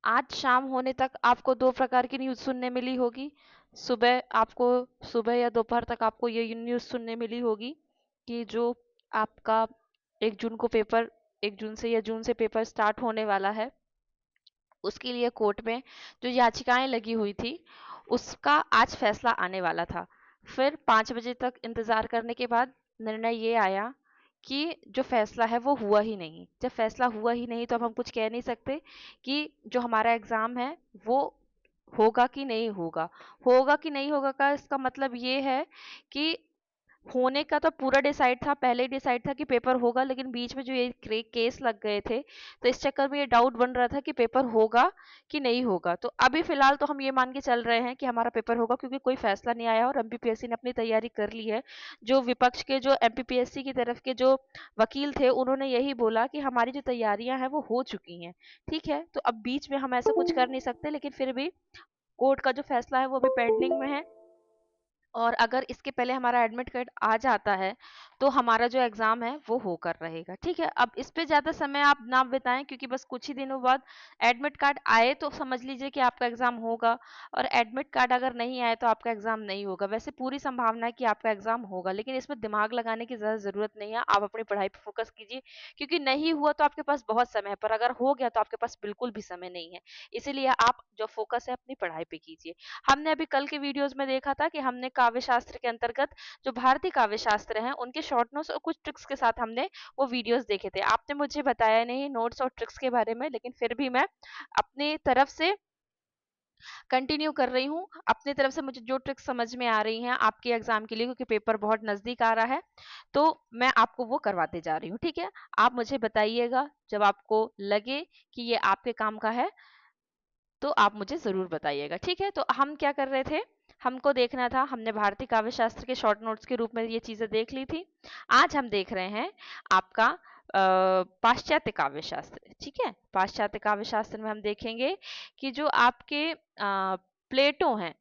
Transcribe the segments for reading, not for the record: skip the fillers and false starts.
आज शाम होने तक आपको दो प्रकार की न्यूज़ सुनने मिली होगी। सुबह या दोपहर तक आपको ये न्यूज़ सुनने मिली होगी कि जो आपका 1 जून को पेपर 1 जून से या जून से पेपर स्टार्ट होने वाला है, उसके लिए कोर्ट में जो याचिकाएं लगी हुई थी उसका आज फैसला आने वाला था। फिर 5 बजे तक इंतजार करने के बाद निर्णय ये आया कि जो फैसला है वो हुआ ही नहीं। जब फैसला हुआ ही नहीं तो अब हम कुछ कह नहीं सकते कि जो हमारा एग्जाम है वो होगा कि नहीं होगा। होगा कि नहीं होगा का इसका मतलब ये है कि होने का तो पूरा डिसाइड था, पहले ही डिसाइड था कि पेपर होगा, लेकिन बीच में जो ये केस लग गए थे तो इस चक्कर में ये डाउट बन रहा था कि पेपर होगा कि नहीं होगा। तो अभी फिलहाल तो हम ये मान के चल रहे हैं कि हमारा पेपर होगा, क्योंकि कोई फैसला नहीं आया और एमपीपीएससी ने अपनी तैयारी कर ली है। जो विपक्ष के जो एमपीपीएससी की तरफ के जो वकील थे उन्होंने यही बोला कि हमारी जो तैयारियां हैं वो हो चुकी हैं। ठीक है, तो अब बीच में हम ऐसा कुछ कर नहीं सकते, लेकिन फिर भी कोर्ट का जो फैसला है वो अभी पेंडिंग में है। और अगर इसके पहले हमारा एडमिट कार्ड आ जाता है तो हमारा जो एग्जाम है वो होकर रहेगा। ठीक है, अब इस पे ज्यादा समय आप ना बिताएं, क्योंकि बस कुछ ही दिनों बाद एडमिट कार्ड आए तो समझ लीजिए कि आपका एग्जाम होगा, और एडमिट कार्ड अगर नहीं आए तो आपका एग्जाम नहीं होगा। वैसे पूरी संभावना है कि आपका एग्जाम होगा, लेकिन इसमें दिमाग लगाने की ज्यादा जरूरत नहीं है। आप अपनी पढ़ाई पर फोकस कीजिए, क्योंकि नहीं हुआ तो आपके पास बहुत समय है, पर अगर हो गया तो आपके पास बिल्कुल भी समय नहीं है। इसीलिए आप जो फोकस है अपनी पढ़ाई पे कीजिए। हमने अभी कल के वीडियोस में देखा था कि हमने काव्य शास्त्र के अंतर्गत जो भारतीय काव्य शास्त्र हैं उनके शॉर्ट नोट्स और कुछ ट्रिक्स के साथ हमने वो वीडियोस देखे थे। आपने मुझे बताया नहीं नोट्स और ट्रिक्स के बारे में, लेकिन फिर भी मैं अपनी तरफ से कंटिन्यू कर रही हूँ। अपनी तरफ से मुझे जो ट्रिक्स समझ में आ रही हैं आपके एग्जाम के लिए, क्योंकि पेपर बहुत नजदीक आ रहा है, तो मैं आपको वो करवाते जा रही हूँ। ठीक है, आप मुझे बताइएगा जब आपको लगे कि ये आपके काम का है तो आप मुझे ज़रूर बताइएगा। ठीक है, तो हम क्या कर रहे थे, हमको देखना था, हमने भारतीय काव्य शास्त्र के शॉर्ट नोट्स के रूप में ये चीज़ें देख ली थी। आज हम देख रहे हैं आपका पाश्चात्य काव्य शास्त्र। ठीक है, पाश्चात्य काव्य शास्त्र में हम देखेंगे कि जो आपके प्लेटो हैं।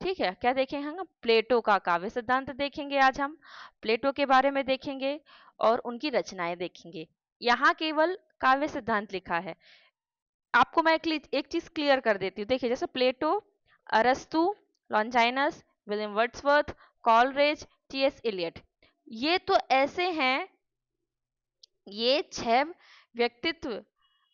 ठीक है, क्या देखेंगे हम? प्लेटो का काव्य सिद्धांत देखेंगे आज हम। प्लेटो के बारे में देखेंगे और उनकी रचनाएं देखेंगे। यहाँ केवल काव्य सिद्धांत लिखा है। आपको मैं एक चीज क्लियर कर देती हूँ। देखिए, जैसे प्लेटो, अरस्तु, Longinus, William Wordsworth, Coleridge, T S Eliot, ये तो ऐसे हैं, ये 6 व्यक्तित्व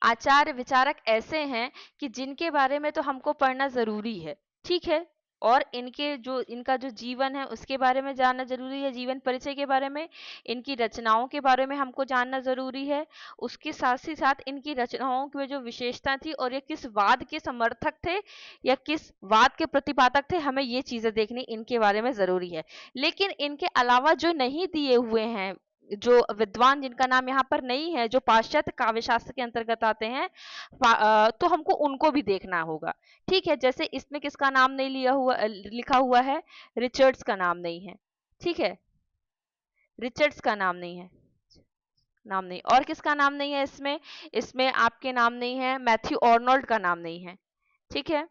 आचार्य विचारक ऐसे हैं कि जिनके बारे में तो हमको पढ़ना जरूरी है। ठीक है, और इनका जो जीवन है उसके बारे में जानना जरूरी है, जीवन परिचय के बारे में, इनकी रचनाओं के बारे में हमको जानना जरूरी है। उसके साथ ही साथ इनकी रचनाओं की जो विशेषता थी और ये किस वाद के समर्थक थे या किस वाद के प्रतिपादक थे, हमें ये चीजें देखनी इनके बारे में जरूरी है। लेकिन इनके अलावा जो नहीं दिए हुए हैं, जो विद्वान जिनका नाम यहाँ पर नहीं है, जो पाश्चात्य काव्य शास्त्र के अंतर्गत आते हैं, तो हमको उनको भी देखना होगा। ठीक है, जैसे इसमें किसका नाम नहीं लिखा हुआ है? रिचर्ड्स का नाम नहीं है। ठीक है, रिचर्ड्स का नाम नहीं, और किसका नाम नहीं है इसमें? इसमें आपके नाम नहीं है, मैथ्यू ऑर्नोल्ड का नाम नहीं है। ठीक है,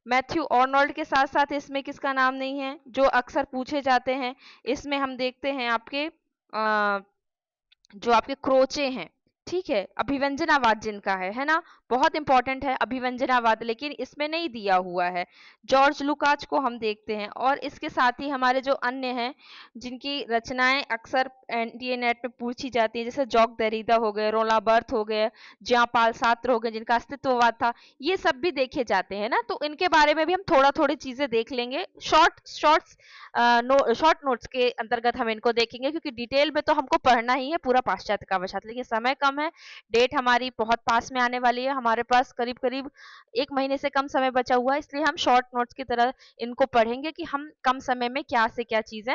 मैथ्यू ऑर्नोल्ड के साथ साथ इसमें किसका नाम नहीं है जो अक्सर पूछे जाते हैं? इसमें हम देखते हैं आपके जो आपके क्रोचे हैं। ठीक है, अभिव्यंजनावाद जिनका है ना, बहुत इंपॉर्टेंट है अभिव्यंजनावाद, लेकिन इसमें नहीं दिया हुआ है। जॉर्ज लुकाच को हम देखते हैं, और इसके साथ ही हमारे जो अन्य हैं जिनकी रचनाएं अक्सर एनटीए नेट में पूछी जाती है, जैसे जॉक देरिदा हो गए, रोला बर्थ हो गए, ज्यां पाल सात्र हो गए जिनका अस्तित्ववाद था, ये सब भी देखे जाते हैं ना। तो इनके बारे में भी हम थोड़ा थोड़ी चीजें देख लेंगे, शॉर्ट नोट्स के अंतर्गत हम इनको देखेंगे, क्योंकि डिटेल में तो हमको पढ़ना ही है पूरा पाश्चात्य काव्य शास्त्र, लेकिन समय कम है, डेट हमारी बहुत पास में आने वाली है, हमारे पास करीब करीब 1 महीने से कम समय बचा हुआ है, इसलिए हम शॉर्ट नोट्स की तरह इनको पढ़ेंगे कि हम कम समय में क्या से क्या चीजें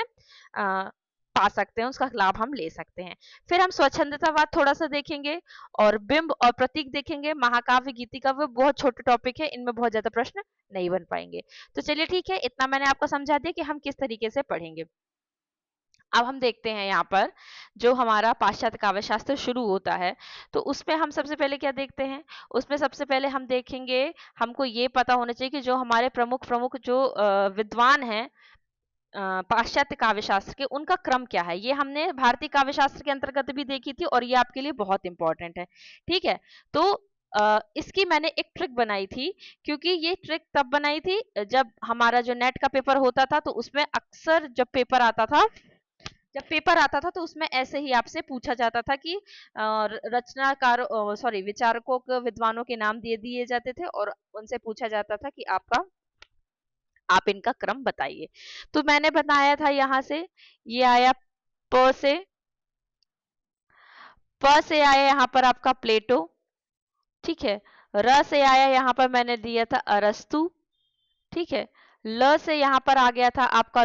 पा सकते हैं, उसका लाभ हम ले सकते हैं। फिर हम स्वच्छंदतावाद थोड़ा सा देखेंगे, और बिंब और प्रतीक देखेंगे। महाकाव्य गीतिका वो बहुत छोटे टॉपिक है, इनमें बहुत ज्यादा प्रश्न नहीं बन पाएंगे। तो चलिए ठीक है, इतना मैंने आपको समझा दिया कि हम किस तरीके से पढ़ेंगे। अब हम देखते हैं यहाँ पर जो हमारा पाश्चात्य काव्य शास्त्र शुरू होता है, तो उसमें हम सबसे पहले क्या देखते हैं? उसमें सबसे पहले हम देखेंगे, हमको ये पता होना चाहिए कि जो हमारे प्रमुख प्रमुख जो विद्वान हैं पाश्चात्य काव्य शास्त्र के, उनका क्रम क्या है। ये हमने भारतीय काव्य शास्त्र के अंतर्गत भी देखी थी, और ये आपके लिए बहुत इंपॉर्टेंट है। ठीक है, तो इसकी मैंने एक ट्रिक बनाई थी, क्योंकि ये ट्रिक तब बनाई थी जब हमारा जो नेट का पेपर होता था, तो उसमें अक्सर जब पेपर आता था तो उसमें ऐसे ही आपसे पूछा जाता था कि रचनाकारों सॉरी विचारकों के विद्वानों के नाम दिए दिए जाते थे और उनसे पूछा जाता था कि आप इनका क्रम बताइए। तो मैंने बताया था यहाँ से, ये आया प से। प से आया यहाँ पर आपका प्लेटो, ठीक है। र से आया यहाँ पर मैंने दिया था अरस्तु, ठीक है। ल से यहाँ पर आ गया था आपका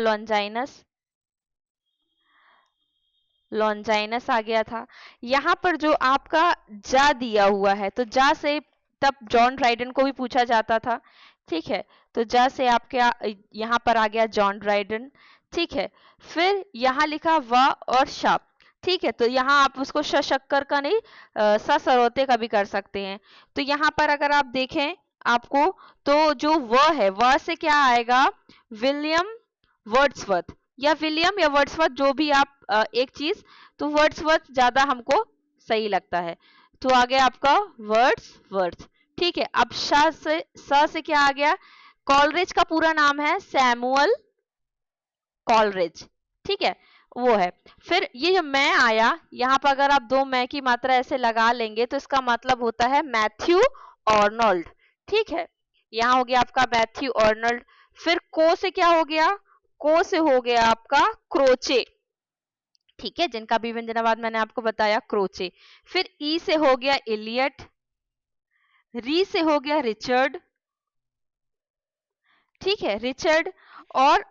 लॉन्जाइनस आ गया था। यहाँ पर जो आपका जा दिया हुआ है, तो जा से तब जॉन ड्राइडन को भी पूछा जाता था, ठीक है। तो जा से आपके यहाँ पर आ गया जॉन ड्राइडन, ठीक है। फिर यहाँ लिखा व और श, ठीक है। तो यहाँ आप उसको शक्कर का नहीं सरोते का भी कर सकते हैं। तो यहाँ पर अगर आप देखें आपको, तो जो व है, व से क्या आएगा, विलियम वर्ड्सवर्थ, या विलियम या वर्ड्सवर्थ, जो भी आप एक चीज, तो वर्ड्सवर्थ ज्यादा हमको सही लगता है। तो आ गया आपका वर्ड्सवर्थ, ठीक है। अब स से क्या आ गया, कॉलरिज का पूरा नाम है सैमुअल कॉलरिज, ठीक है, वो है। फिर ये जो मैं आया, यहाँ पर अगर आप दो मैं की मात्रा ऐसे लगा लेंगे तो इसका मतलब होता है मैथ्यू ऑर्नोल्ड, ठीक है। यहाँ हो गया आपका मैथ्यू ऑर्नोल्ड। फिर को से क्या हो गया, को से हो गया आपका क्रोचे, ठीक है, जिनका भी व्यंजनावाद मैंने आपको बताया क्रोचे। फिर ई से हो गया इलियट, री से हो गया रिचर्ड, ठीक है, रिचर्ड। और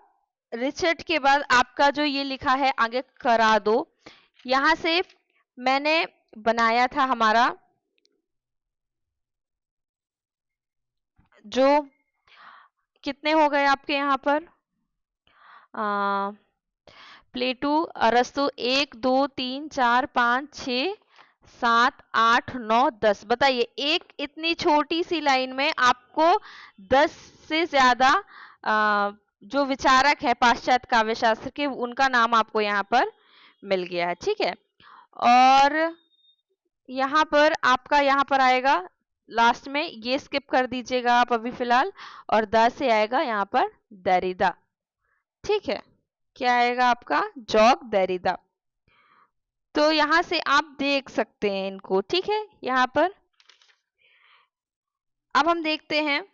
रिचर्ड के बाद आपका जो ये लिखा है आगे करा दो, यहां से मैंने बनाया था हमारा जो, कितने हो गए आपके यहाँ पर, प्लेटू अरस्तु, 1 2 3 4 5 6 7 8 9 10, बताइए एक इतनी छोटी सी लाइन में आपको 10 से ज्यादा जो विचारक है पाश्चात्य काव्य शास्त्र के, उनका नाम आपको यहाँ पर मिल गया है, ठीक है। और यहाँ पर आपका यहाँ पर आएगा लास्ट में, ये स्किप कर दीजिएगा आप अभी फिलहाल, और द से आएगा यहाँ पर दरिदा, ठीक है। क्या आएगा आपका, जॉग दरिदा। तो यहां से आप देख सकते हैं इनको, ठीक है। यहाँ पर अब हम देखते हैं,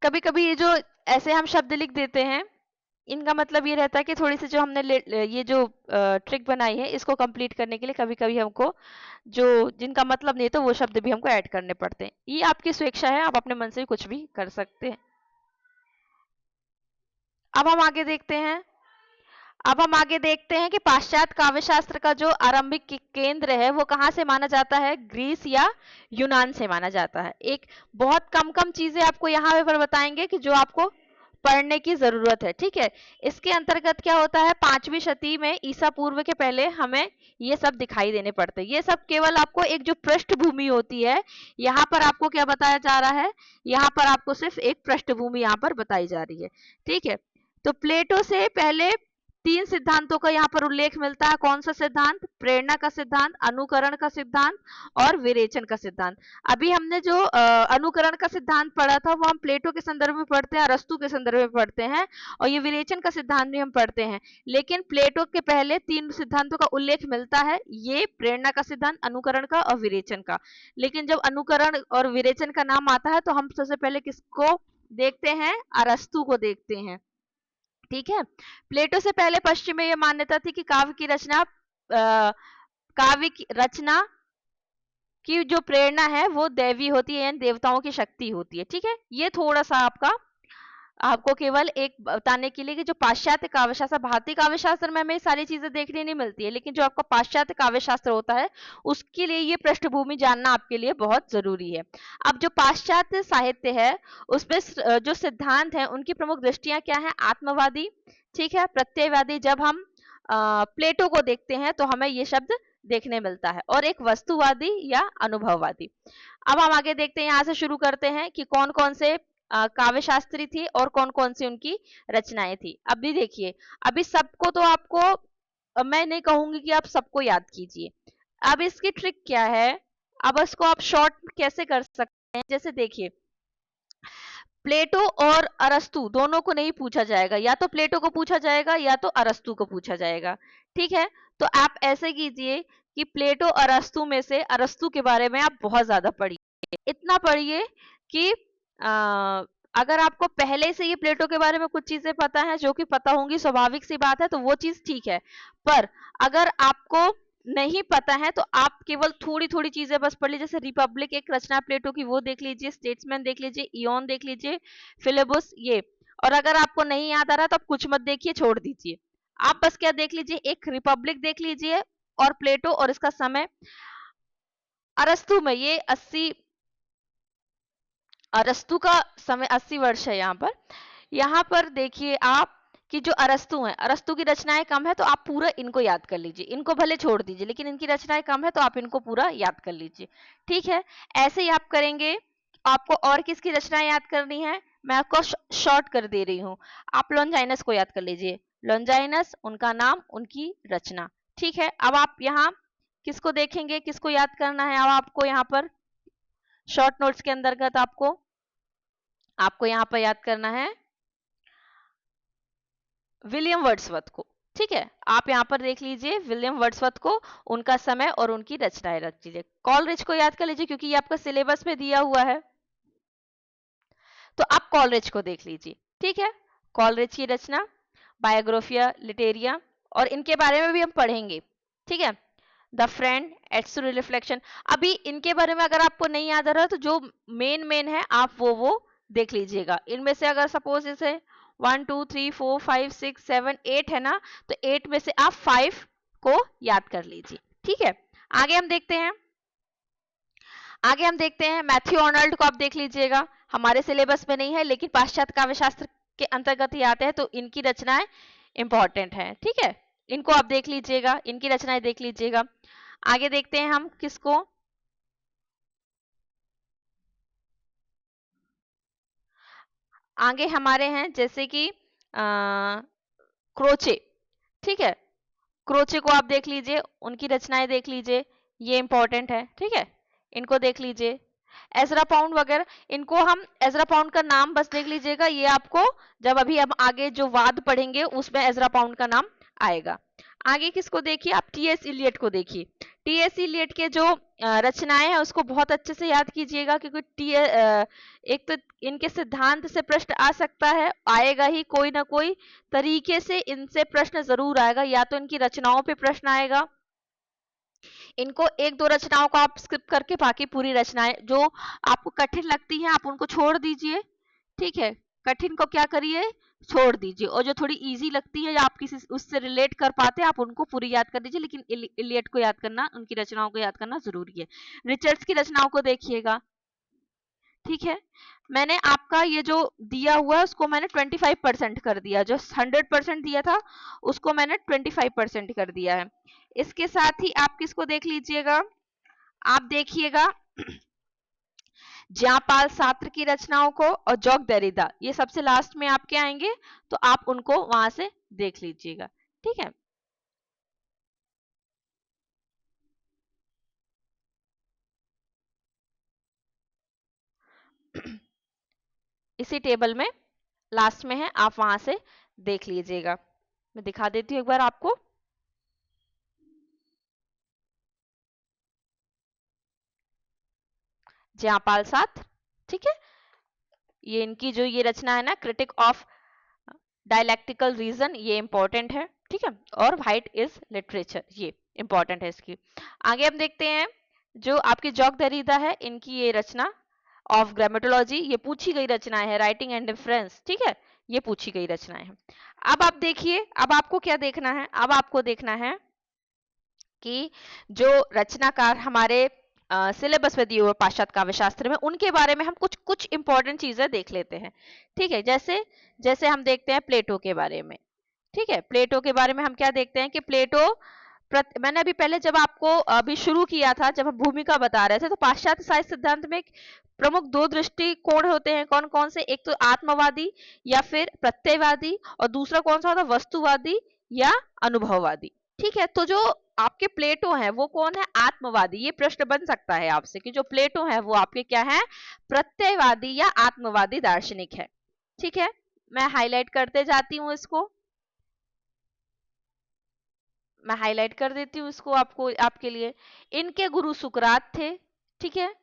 कभी कभी ये जो ऐसे हम शब्द लिख देते हैं, इनका मतलब ये रहता है कि थोड़ी सी जो हमने ये जो ट्रिक बनाई है, इसको कंप्लीट करने के लिए कभी कभी हमको जो जिनका मतलब नहीं है, तो वो शब्द भी हमको ऐड करने पड़ते हैं। ये आपकी स्वेच्छा है, आप अपने मन से भी कुछ भी कर सकते हैं। अब हम आगे देखते हैं, कि पाश्चात्य काव्य शास्त्र का जो आरंभिक केंद्र है वो कहाँ से माना जाता है, ग्रीस या यूनान से माना जाता है। एक बहुत कम कम चीजें आपको यहाँ पर बताएंगे कि जो आपको पढ़ने की जरूरत है, ठीक है। इसके अंतर्गत क्या होता है, 5वीं शती में ईसा पूर्व के पहले हमें ये सब दिखाई देने पड़ते हैं। ये सब केवल आपको एक जो पृष्ठभूमि होती है, यहाँ पर आपको क्या बताया जा रहा है, यहाँ पर आपको सिर्फ एक पृष्ठभूमि यहाँ पर बताई जा रही है, ठीक है। तो प्लेटो से पहले 3 सिद्धांतों का यहाँ पर उल्लेख मिलता है। कौन सा सिद्धांत, प्रेरणा का सिद्धांत, अनुकरण का सिद्धांत और विरेचन का सिद्धांत। अभी हमने जो अनुकरण का सिद्धांत पढ़ा था वो हम प्लेटो के संदर्भ में पढ़ते हैं, अरस्तु के संदर्भ में पढ़ते हैं, और ये विरेचन का सिद्धांत भी हम पढ़ते हैं। लेकिन प्लेटो के पहले 3 सिद्धांतों का उल्लेख मिलता है, ये प्रेरणा का सिद्धांत, अनुकरण का और विरेचन का। लेकिन जब अनुकरण और विरेचन का नाम आता है तो हम सबसे पहले किसको देखते हैं, अरस्तु को देखते हैं, ठीक है। प्लेटो से पहले पश्चिम में यह मान्यता थी कि काव्य की रचना की जो प्रेरणा है वो दैवी होती है, यानी देवताओं की शक्ति होती है, ठीक है। ये थोड़ा सा आपको केवल एक बताने के लिए कि जो पाश्चात्य काव्य शास्त्र, भारतीय काव्य शास्त्र में हमें सारी चीजें देखने नहीं मिलती है, लेकिन जो आपका पाश्चात्य काव्य शास्त्र होता है उसके लिए ये पृष्ठभूमि जानना आपके लिए बहुत जरूरी है। अब जो पाश्चात्य साहित्य है उसमें जो सिद्धांत है उनकी प्रमुख दृष्टियां क्या है, आत्मवादी, ठीक है, प्रत्ययवादी। जब हम प्लेटो को देखते हैं तो हमें ये शब्द देखने मिलता है, और एक वस्तुवादी या अनुभववादी। अब हम आगे देखते हैं, यहाँ से शुरू करते हैं कि कौन कौन से काव्य शास्त्री थी और कौन कौन सी उनकी रचनाएं थी। अभी देखिए, अभी सबको तो आपको मैं नहीं कहूंगी कि आप सबको याद कीजिए। अब इसकी ट्रिक क्या है, अब इसको आप शॉर्ट कैसे कर सकते हैं, जैसे देखिए प्लेटो और अरस्तु दोनों को नहीं पूछा जाएगा, या तो प्लेटो को पूछा जाएगा या तो अरस्तु को पूछा जाएगा। ठीक है, तो आप ऐसे कीजिए कि प्लेटो और अरस्तु में से अरस्तु के बारे में आप बहुत ज्यादा पढ़िए, इतना पढ़िए कि अगर आपको पहले से ही प्लेटो के बारे में कुछ चीजें पता है, जो कि पता होंगी, स्वाभाविक सी बात है, तो वो चीज ठीक है। पर अगर आपको नहीं पता है तो आप केवल थोड़ी थोड़ी चीजें बस पढ़ लीजिए, जैसे रिपब्लिक एक रचना है प्लेटो की, वो देख लीजिए, स्टेट्समैन देख लीजिए, इयोन देख लीजिए, फिलेबस ये। और अगर आपको नहीं याद आ रहा तो आप कुछ मत देखिए, छोड़ दीजिए। आप बस क्या देख लीजिए, एक रिपब्लिक देख लीजिए और प्लेटो और इसका समय। अरस्तु में ये 80, अरस्तु का समय 80 वर्ष है यहाँ पर देखिए आप कि जो अरस्तु हैं, अरस्तु की रचनाएं कम है, तो आप पूरा इनको याद कर लीजिए, इनको भले छोड़ दीजिए, लेकिन इनकी रचनाएं कम है तो आप इनको पूरा याद कर लीजिए। ठीक है, ऐसे ही आप करेंगे। आपको और किसकी रचनाएं याद करनी है, मैं आपको शॉर्ट कर दे रही हूँ। आप लॉन्जाइनस को याद कर लीजिए, लॉन्जाइनस, उनका नाम, उनकी रचना। ठीक है, अब आप यहाँ किसको देखेंगे, किसको याद करना है, अब आपको यहाँ पर शॉर्ट नोट्स के अंतर्गत आपको यहाँ पर याद करना है विलियम वर्ड्सवर्थ को। ठीक है, आप यहाँ पर देख लीजिए विलियम वर्ड्सवर्थ को, उनका समय और उनकी रचनाएं रख लीजिए। कॉलरिज को याद कर लीजिए क्योंकि ये आपका सिलेबस में दिया हुआ है, तो आप कॉलरिज को देख लीजिए। ठीक है, कॉलरिज की रचना बायोग्राफिया लिटेरिया, और इनके बारे में भी हम पढ़ेंगे। ठीक है, द फ्रेंड, एट्सुरी रिफ्लेक्शन। अभी इनके बारे में अगर आपको नहीं याद आ रहा तो जो मेन है आप वो देख लीजिएगा। इनमें से अगर सपोज जैसे 1 2 3 4 5 6 7 8 है ना, तो 8 में से आप 5 को याद कर लीजिए। ठीक है, आगे हम देखते हैं मैथ्यू आर्नल्ड को आप देख लीजिएगा। हमारे सिलेबस में नहीं है लेकिन पाश्चात्य काव्य शास्त्र के अंतर्गत ही आते हैं, तो इनकी रचनाएं इंपॉर्टेंट है। ठीक है, इनको आप देख लीजिएगा, इनकी रचनाएं देख लीजिएगा। आगे देखते हैं हम किसको, आगे हमारे हैं जैसे कि क्रोचे। ठीक है, क्रोचे को आप देख लीजिए, उनकी रचनाएं देख लीजिए, ये इंपॉर्टेंट है। ठीक है, इनको देख लीजिए। एजरा पाउंड वगैरह, इनको हम, एजरा पाउंड का नाम बस देख लीजिएगा, ये आपको जब अभी हम आगे जो वाद पढ़ेंगे उसमें एजरा पाउंड का नाम आएगा। आगे किसको देखिए आप, टीएस इलियट को देखिए। टीएस इलियट के जो रचनाएं हैं उसको बहुत अच्छे से याद कीजिएगा, क्योंकि एक तो इनके सिद्धांत से प्रश्न आ सकता है, आएगा ही, कोई ना कोई तरीके से इनसे प्रश्न जरूर आएगा, या तो इनकी रचनाओं पे प्रश्न आएगा। इनको एक दो रचनाओं को आप स्किप करके बाकी पूरी रचनाएं जो आपको कठिन लगती हैं आप उनको छोड़ दीजिए। ठीक है, कठिन को क्या करिए, छोड़ दीजिए, और जो थोड़ी इजी लगती है या आप किसी उससे रिलेट कर पाते हैं आप उनको पूरी याद कर दीजिए, लेकिन इलियट को याद करना, उनकी रचनाओं को याद करना जरूरी है। रिचर्ड्स की रचनाओं को देखिएगा। ठीक है, मैंने आपका ये जो दिया हुआ है उसको मैंने 25% कर दिया, जो 100% दिया था उसको मैंने 25% कर दिया है। इसके साथ ही आप किसको देख लीजिएगा, आप देखिएगा ज्यापाल सात्र की रचनाओं को और जॉक देरिदा, ये सबसे लास्ट में आपके आएंगे, तो आप उनको वहां से देख लीजिएगा। ठीक है, इसी टेबल में लास्ट में है, आप वहां से देख लीजिएगा। मैं दिखा देती हूँ एक बार आपको। ज्यापाल सात्र, ठीक है, ये इनकी जो ये रचना है ना, क्रिटिक ऑफ डायलैक्टिकल रीजन, ये इंपॉर्टेंट है। ठीक है, और व्हाइट इज लिटरेचर, ये इंपॉर्टेंट है इसकी। आगे हम देखते हैं जो आपकी जॉक दरीदा है, इनकी ये रचना ऑफ ग्रामेटोलॉजी, ये पूछी गई रचनाएं है, राइटिंग एंड डिफरेंस। ठीक है, ये पूछी गई रचनाएं हैं। अब आप देखिए, अब आपको क्या देखना है, अब आपको देखना है कि जो रचनाकार हमारे सिलेबस में दिए हुए पाश्चात्य काव्य शास्त्र में, उनके बारे में हम कुछ कुछ इंपॉर्टेंट चीजें देख लेते हैं। ठीक है, जैसे जैसे हम देखते हैं प्लेटो के बारे में। ठीक है, प्लेटो के बारे में हम क्या देखते हैं कि प्लेटो मैंने अभी पहले जब आपको अभी शुरू किया था, जब हम भूमिका बता रहे थे, तो पाश्चात्य साहित्य सिद्धांत में प्रमुख दो दृष्टिकोण होते हैं, कौन कौन से, एक तो आत्मवादी या फिर प्रत्ययवादी, और दूसरा कौन सा होता है, वस्तुवादी या अनुभववादी। ठीक है, तो जो आपके प्लेटो हैं वो कौन है? आत्मवादी। ये प्रश्न बन सकता है आपसे कि जो प्लेटो है वो आपके क्या है? प्रत्ययवादी या आत्मवादी दार्शनिक है। ठीक है, मैं हाईलाइट करते जाती हूँ इसको, मैं हाईलाइट कर देती हूँ इसको आपको, आपके लिए। इनके गुरु सुकरात थे। ठीक है,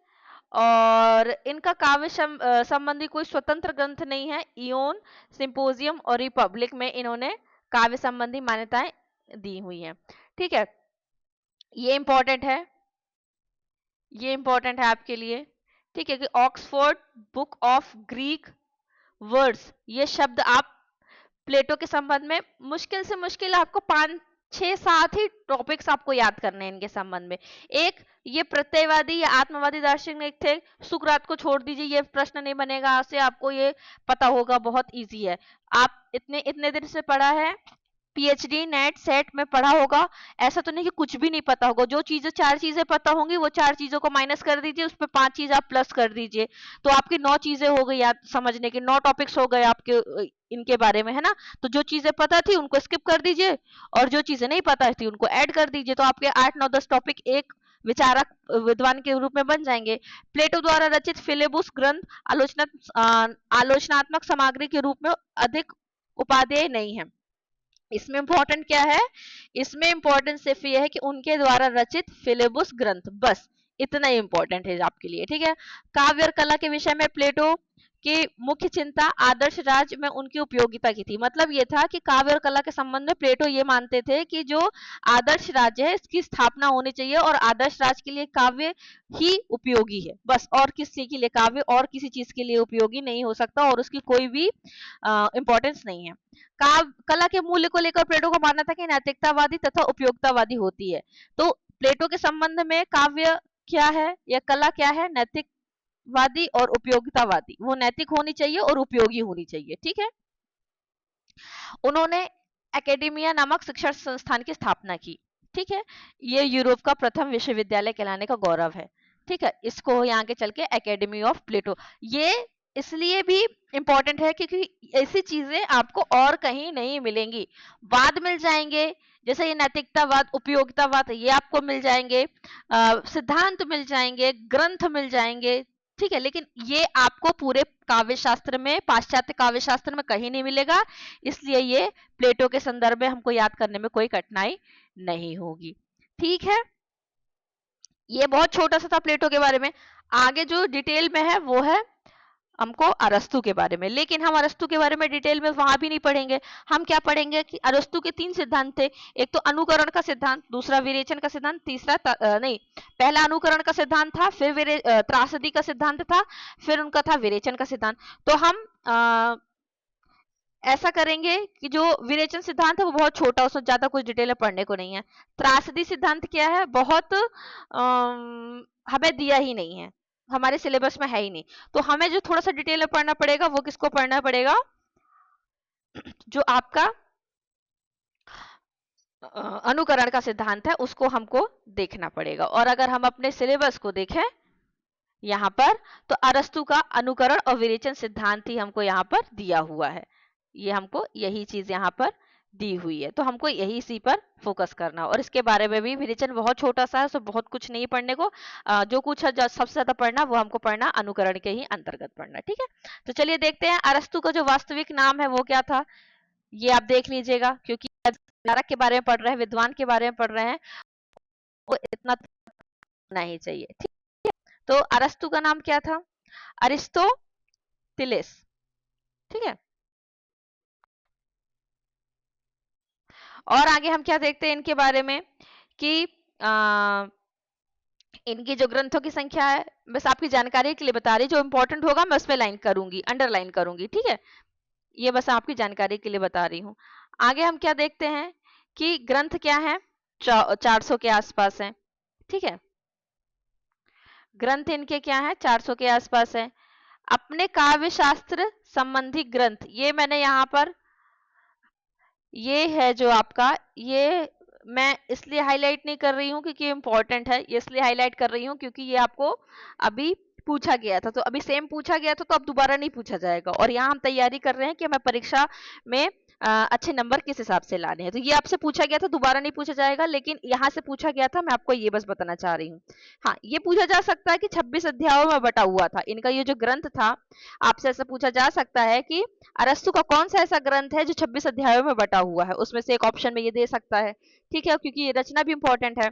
और इनका काव्य संबंधी कोई स्वतंत्र ग्रंथ नहीं है। इयोन, सिंपोजियम और रिपब्लिक में इन्होंने काव्य संबंधी मान्यताएं दी हुई हैं। ठीक है, ये इंपॉर्टेंट है, ये इंपॉर्टेंट है आपके लिए। ठीक है, कि Oxford book of Greek words, ये शब्द आप प्लेटो के संबंध में मुश्किल से मुश्किल आपको 5 6 7 ही टॉपिक्स आपको याद करने हैं इनके संबंध में। एक, ये प्रत्ययवादी या आत्मवादी दार्शनिक थे। सुकरात को छोड़ दीजिए, ये प्रश्न नहीं बनेगा आपसे, आपको ये पता होगा, बहुत इजी है। आप इतने इतने दिन से पढ़ा है, पीएचडी नेट सेट में पढ़ा होगा, ऐसा तो नहीं कि कुछ भी नहीं पता होगा। जो चीजें 4 चीजें पता होंगी वो 4 चीजों को माइनस कर दीजिए, उस पर 5 चीज आप प्लस कर दीजिए, तो आपकी 9 चीजें हो गई याद समझने की, 9 टॉपिक्स हो गए आपके इनके बारे में, है ना। तो जो चीजें पता थी उनको स्किप कर दीजिए और जो चीजें नहीं पता थी उनको ऐड कर दीजिए, तो आपके 8 9 10 टॉपिक एक विचारक विद्वान के रूप में बन जाएंगे। प्लेटो द्वारा रचित फिलेबुस ग्रंथ आलोचनात्मक सामग्री के रूप में अधिक उपादेय नहीं है। इसमें इंपॉर्टेंट क्या है? इसमें इंपॉर्टेंट सिर्फ ये है कि उनके द्वारा रचित फिलेबुस ग्रंथ, बस इतना ही इंपॉर्टेंट है आपके लिए। ठीक है, काव्य और कला के विषय में प्लेटो की मुख्य चिंता आदर्श राज्य में उनकी उपयोगिता की थी। मतलब ये था कि काव्य और कला के संबंध में प्लेटो ये मानते थे कि जो आदर्श राज्य है इसकी स्थापना होनी चाहिए और आदर्श राज्य के लिए काव्य ही उपयोगी है, बस, और किसी के लिए काव्य और किसी चीज के लिए उपयोगी नहीं हो सकता और उसकी कोई भी इंपॉर्टेंस नहीं है। कला के मूल्य को लेकर प्लेटो को मानना था कि नैतिकतावादी तथा उपयोगितावादी होती है। तो प्लेटो के संबंध में काव्य क्या है या कला क्या है? नैतिकवादी और उपयोगितावादी। वो नैतिक होनी चाहिए और उपयोगी होनी चाहिए। ठीक है, उन्होंने एकेडेमिया नामक शिक्षण संस्थान की स्थापना की। ठीक है, ये यूरोप का प्रथम विश्वविद्यालय कहलाने का गौरव है। ठीक है, इसको यहाँ के चल के एकेडमी ऑफ प्लेटो, ये इसलिए भी इंपॉर्टेंट है क्योंकि ऐसी चीजें आपको और कहीं नहीं मिलेंगी। वाद मिल जाएंगे, जैसे ये नैतिकतावाद, उपयोगितावाद, ये आपको मिल जाएंगे, सिद्धांत मिल जाएंगे, ग्रंथ मिल जाएंगे। ठीक है, लेकिन ये आपको पूरे काव्य शास्त्र में, पाश्चात्य काव्य शास्त्र में कहीं नहीं मिलेगा, इसलिए ये प्लेटो के संदर्भ में हमको याद करने में कोई कठिनाई नहीं होगी। ठीक है, ये बहुत छोटा सा था प्लेटो के बारे में। आगे जो डिटेल में है वो है हमको अरस्तु के बारे में, लेकिन हम अरस्तु के बारे में डिटेल में वहां भी नहीं पढ़ेंगे। हम क्या पढ़ेंगे कि अरस्तु के 3 सिद्धांत थे। एक तो अनुकरण का सिद्धांत, दूसरा विरेचन का सिद्धांत, तीसरा नहीं, पहला अनुकरण का सिद्धांत था, फिर त्रासदी का सिद्धांत था, फिर उनका था विरेचन का सिद्धांत। तो हम ऐसा करेंगे कि जो विरेचन सिद्धांत है वो बहुत छोटा, उसमें ज्यादा कुछ डिटेल में पढ़ने को नहीं है। त्रासदी सिद्धांत क्या है? बहुत हमें दिया ही नहीं है, हमारे सिलेबस में है ही नहीं। तो हमें जो थोड़ा सा डिटेल में पढ़ना पड़ेगा वो किसको पढ़ना पड़ेगा? जो आपका अनुकरण का सिद्धांत है उसको हमको देखना पड़ेगा। और अगर हम अपने सिलेबस को देखें यहाँ पर, तो अरस्तु का अनुकरण और विरेचन सिद्धांत ही हमको यहाँ पर दिया हुआ है। ये हमको यही चीज यहाँ पर दी हुई है, तो हमको यही इसी पर फोकस करना। और इसके बारे में भी, विरेचन बहुत छोटा सा है, सो बहुत कुछ नहीं पढ़ने को। जो कुछ है, सबसे ज्यादा पढ़ना वो हमको पढ़ना अनुकरण के ही अंतर्गत पढ़ना। ठीक है, तो चलिए देखते हैं अरस्तु का जो वास्तविक नाम है वो क्या था। ये आप देख लीजिएगा, क्योंकि विचारक के बारे में पढ़ रहे हैं, विद्वान के बारे में पढ़ रहे हैं, वो इतना नहीं चाहिए। ठीक, तो अरस्तु का नाम क्या था? अरिस्टोतिलेस। ठीक है, और आगे हम क्या देखते हैं इनके बारे में कि इनकी जो ग्रंथों की संख्या है, बस आपकी जानकारी के लिए बता रही, जो इंपॉर्टेंट होगा मैं उस पर लाइन करूंगी, अंडरलाइन करूंगी। ठीक है, ये बस आपकी जानकारी के लिए बता रही हूँ। आगे हम क्या देखते हैं कि ग्रंथ क्या है? 400 के आसपास है। ठीक है, ग्रंथ इनके क्या है? 400 के आसपास है। अपने काव्य शास्त्र संबंधी ग्रंथ, ये मैंने यहाँ पर, ये है जो आपका, ये मैं इसलिए हाईलाइट नहीं कर रही हूँ क्योंकि इंपॉर्टेंट है, ये इसलिए हाईलाइट कर रही हूँ क्योंकि ये आपको अभी पूछा गया था, तो अभी सेम पूछा गया था, तो अब दोबारा नहीं पूछा जाएगा। और यहाँ हम तैयारी कर रहे हैं कि हमें परीक्षा में अच्छे नंबर किस हिसाब से लाने हैं। तो ये आपसे पूछा गया था, दोबारा नहीं पूछा जाएगा, लेकिन यहाँ से पूछा गया था, मैं आपको ये बस बताना चाह रही हूँ। हाँ, ये पूछा जा सकता है कि 26 अध्यायों में बटा हुआ था इनका ये जो ग्रंथ था। आपसे ऐसा पूछा जा सकता है कि अरस्तु का कौन सा ऐसा ग्रंथ है जो 26 अध्यायों में बटा हुआ है, उसमें से एक ऑप्शन में ये दे सकता है। ठीक है, क्योंकि ये रचना भी इंपॉर्टेंट है।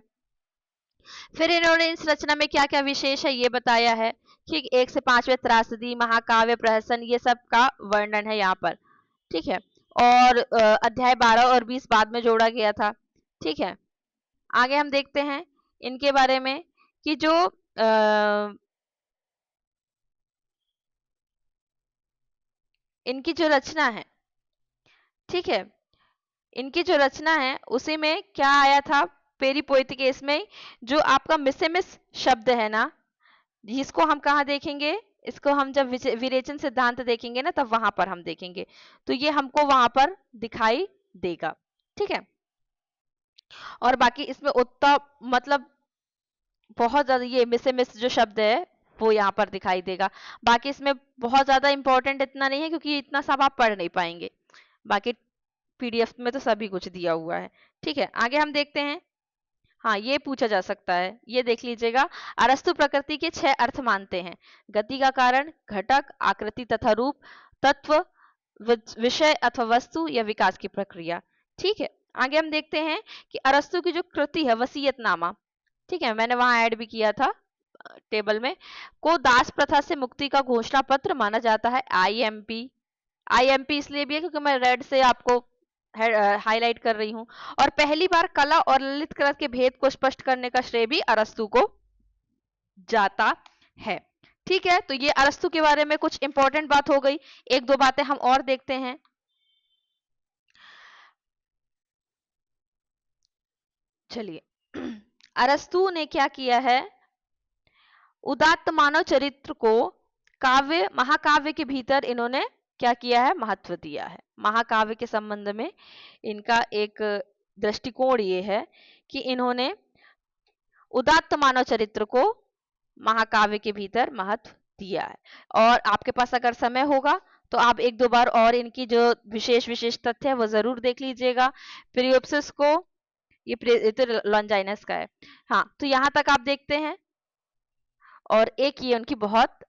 फिर इन्होंने इस रचना में क्या क्या विशेष है ये बताया है। ठीक, 1 से 5वें त्रासदी, महाकाव्य, प्रहसन, ये सब का वर्णन है यहाँ पर। ठीक है, और अध्याय 12 और 20 बाद में जोड़ा गया था। ठीक है, आगे हम देखते हैं इनके बारे में कि जो इनकी जो रचना है, ठीक है, इनकी जो रचना है उसी में क्या आया था, पेरी पोएटिकेस में जो आपका मिसेमिस शब्द है ना, जिसको हम कहाँ देखेंगे, इसको हम जब विरेचन सिद्धांत देखेंगे ना, तब वहां पर हम देखेंगे। तो ये हमको वहां पर दिखाई देगा। ठीक है, और बाकी इसमें उत्तर मतलब बहुत ज्यादा ये मिस जो शब्द है वो यहाँ पर दिखाई देगा। बाकी इसमें बहुत ज्यादा इंपॉर्टेंट इतना नहीं है, क्योंकि इतना सब आप पढ़ नहीं पाएंगे। बाकी पीडीएफ में तो सभी कुछ दिया हुआ है। ठीक है, आगे हम देखते हैं। हाँ, ये पूछा जा सकता है, ये देख लीजिएगा। अरस्तु प्रकृति के 6 अर्थ मानते हैं: गति का कारण, घटक, आकृति तथा रूप, तत्व, विषय अथवा वस्तु या विकास की प्रक्रिया। ठीक है, आगे हम देखते हैं कि अरस्तु की जो कृति है वसीयतनामा, ठीक है, मैंने वहां ऐड भी किया था टेबल में, को दास प्रथा से मुक्ति का घोषणा पत्र माना जाता है। आईएमपी, आईएमपी इसलिए भी है क्योंकि मैं रेड से आपको हाईलाइट कर रही हूँ। और पहली बार कला और ललित कला के भेद को स्पष्ट करने का श्रेय भी अरस्तु को जाता है। ठीक है, तो ये अरस्तु के बारे में कुछ इंपॉर्टेंट बात हो गई। एक दो बातें हम और देखते हैं। चलिए, अरस्तु ने क्या किया है, उदात्त मानव चरित्र को काव्य महाकाव्य के भीतर इन्होंने क्या किया है, महत्व दिया है। महाकाव्य के संबंध में इनका एक दृष्टिकोण ये है कि इन्होंने उदात्त मानव चरित्र को महाकाव्य के भीतर महत्व दिया है। और आपके पास अगर समय होगा तो आप एक दो बार और इनकी जो विशेष विशेष तथ्य है वो जरूर देख लीजिएगा। पीरियोप्सिस को ये तो लॉन्जाइनस का है। हाँ, तो यहाँ तक आप देखते हैं। और एक ये उनकी बहुत